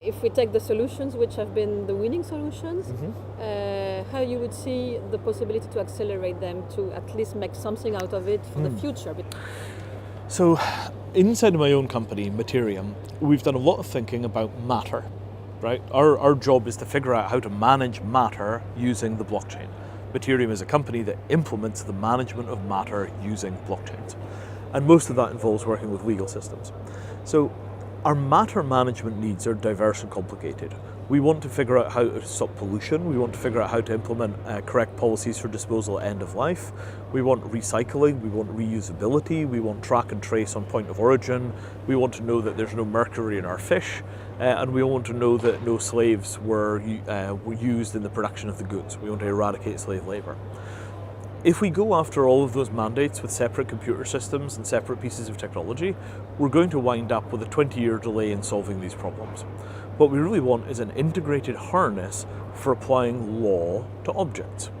If we take the solutions which have been the winning solutions, how you would see the possibility to accelerate them to at least make something out of it for the future? So inside of my own company, Mattereum, we've done a lot of thinking about matter, right? Our job is to figure out how to manage matter using the blockchain. Mattereum is a company that implements the management of matter using blockchains. And most of that involves working with legal systems. So our matter management needs are diverse and complicated. We want to figure out how to stop pollution. We want to figure out how to implement correct policies for disposal at end of life. We want recycling. We want reusability. We want track and trace on point of origin. We want to know that there's no mercury in our fish. And we want to know that no slaves were used in the production of the goods. We want to eradicate slave labor. If we go after all of those mandates with separate computer systems and separate pieces of technology, we're going to wind up with a 20-year delay in solving these problems. What we really want is an integrated harness for applying law to objects.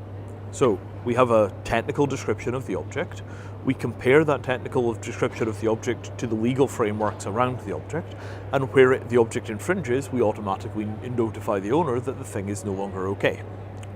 So we have a technical description of the object. We compare that technical description of the object to the legal frameworks around the object, and where the object infringes, we automatically notify the owner that the thing is no longer okay.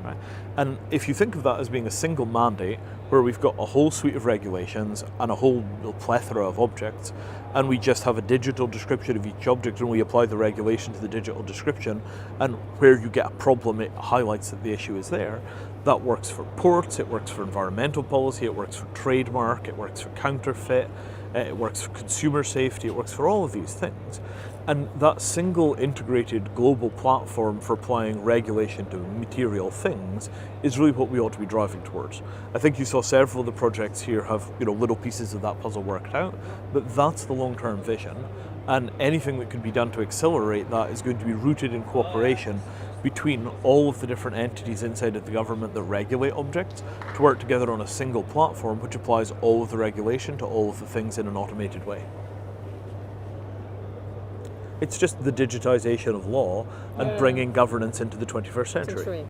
Right. And if you think of that as being a single mandate where we've got a whole suite of regulations and a whole plethora of objects, and we just have a digital description of each object and we apply the regulation to the digital description, and where you get a problem it highlights that the issue is there, that works for ports, it works for environmental policy, it works for trademark, it works for counterfeit, it works for consumer safety, it works for all of these things. And that single integrated global platform for applying regulation to material things is really what we ought to be driving towards. I think you saw several of the projects here have little pieces of that puzzle worked out, but that's the long-term vision. And anything that can be done to accelerate that is going to be rooted in cooperation between all of the different entities inside of the government that regulate objects to work together on a single platform which applies all of the regulation to all of the things in an automated way. It's just the digitization of law and bringing governance into the 21st century.